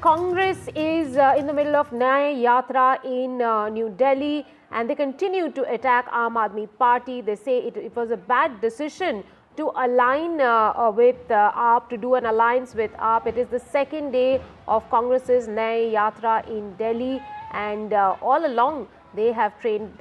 Congress is in the middle of Nyaya Yatra in New Delhi, and they continue to attack Aam Aadmi Party. They say it was a bad decision to align with AAP, to do an alliance with AAP. It is the second day of Congress's Nyaya Yatra in Delhi, and all along they have trained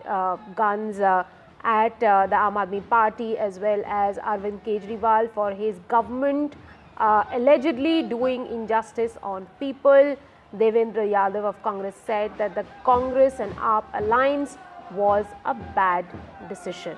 guns at the Aam Aadmi Party as well as Arvind Kejriwal for his government allegedly doing injustice on people. Devendra Yadav of Congress said that the Congress and AAP alliance was a bad decision.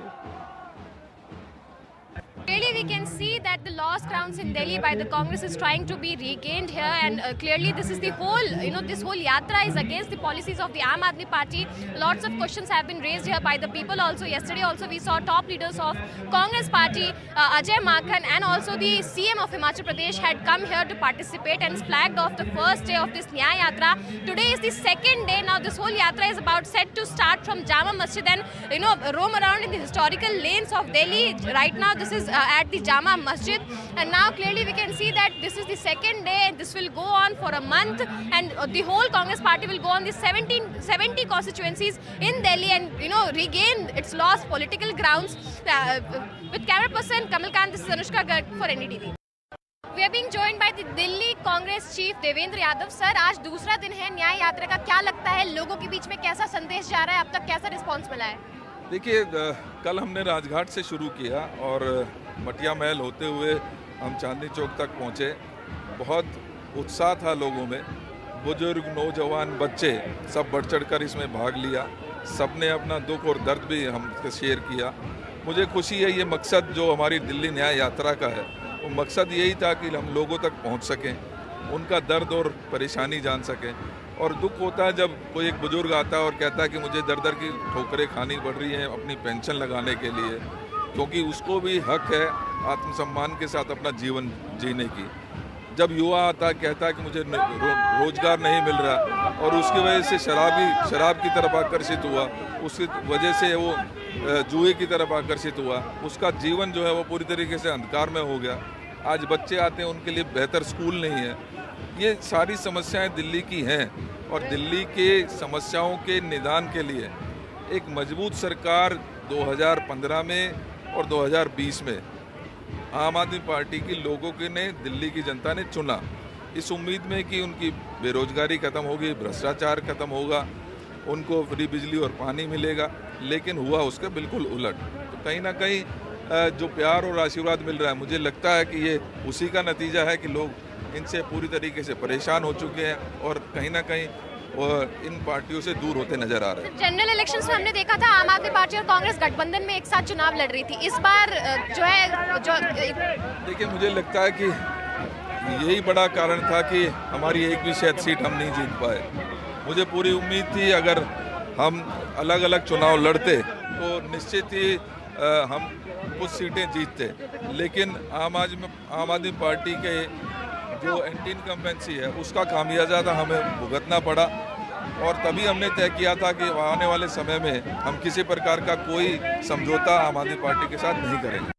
Clearly, we can see that the lost grounds in Delhi by the Congress is trying to be regained here, and clearly this is the whole, this whole yatra is against the policies of the Aam Aadmi Party. Lots of questions have been raised here by the people also. Yesterday also we saw top leaders of Congress Party, Ajay Makhan, and also the CM of Himachal Pradesh had come here to participate and flagged off the first day of this Nyaya Yatra. Today is the second day. Now this whole yatra is about set to start from Jama Masjid and roam around in the historical lanes of Delhi. Right now this is at the Jama Masjid, and now clearly we can see that this is the second day and this will go on for a month, and the whole Congress Party will go on the 70 constituencies in Delhi and regain its lost political grounds. With camera person Kamal Kant, this is Anushka Garg for NDTV. We are being joined by the Delhi Congress Chief Devendra Yadav. Sir, आज दूसरा दिन है न्याय यात्रा का, क्या लगता है लोगों के बीच में कैसा संदेश जा रहा है, अब तक कैसा रिस्पॉन्स मिला है? देखिए, कल हमने राजघाट से शुरू किया और मटिया महल होते हुए हम चांदनी चौक तक पहुँचे। बहुत उत्साह था लोगों में, बुजुर्ग, नौजवान, बच्चे सब बढ़ चढ़कर इसमें भाग लिया। सब ने अपना दुख और दर्द भी हमसे शेयर किया। मुझे खुशी है, ये मकसद जो हमारी दिल्ली न्याय यात्रा का है, वो मकसद यही था कि हम लोगों तक पहुँच सकें, उनका दर्द और परेशानी जान सकें। और दुख होता है जब कोई एक बुजुर्ग आता है और कहता है कि मुझे दर दर की ठोकरें खानी पड़ रही हैं अपनी पेंशन लगाने के लिए, क्योंकि उसको भी हक है आत्मसम्मान के साथ अपना जीवन जीने की। जब युवा आता है, कहता है कि मुझे रोजगार नहीं मिल रहा और उसकी वजह से शराब की तरफ आकर्षित हुआ, उसकी वजह से वो जुए की तरफ आकर्षित हुआ, उसका जीवन जो है वो पूरी तरीके से अंधकार में हो गया। आज बच्चे आते हैं, उनके लिए बेहतर स्कूल नहीं है। ये सारी समस्याएं दिल्ली की हैं और दिल्ली के समस्याओं के निदान के लिए एक मजबूत सरकार 2015 में और 2020 में आम आदमी पार्टी की लोगों के ने, दिल्ली की जनता ने चुना, इस उम्मीद में कि उनकी बेरोजगारी खत्म होगी, भ्रष्टाचार खत्म होगा, उनको फ्री बिजली और पानी मिलेगा। लेकिन हुआ उसका बिल्कुल उलट। तो कहीं ना कहीं जो प्यार और आशीर्वाद मिल रहा है, मुझे लगता है कि ये उसी का नतीजा है कि लोग इनसे पूरी तरीके से परेशान हो चुके हैं और कहीं ना कहीं इन पार्टियों से दूर होते नजर आ रहे हैं। जनरल इलेक्शंस में हमने देखा था आम आदमी पार्टी और कांग्रेस गठबंधन में एक साथ चुनाव लड़ रही थी। इस बार देखिए, मुझे लगता है कि यही बड़ा कारण था कि हमारी एक भी शायद सीट हम नहीं जीत पाए। मुझे पूरी उम्मीद थी अगर हम अलग अलग चुनाव लड़ते तो निश्चित ही हम कुछ सीटें जीतते, लेकिन आम आदमी पार्टी के जो एंटी इनकम्बेंसी है उसका खामियाजा हमें भुगतना पड़ा, और तभी हमने तय किया था कि आने वाले समय में हम किसी प्रकार का कोई समझौता आम आदमी पार्टी के साथ नहीं करेंगे।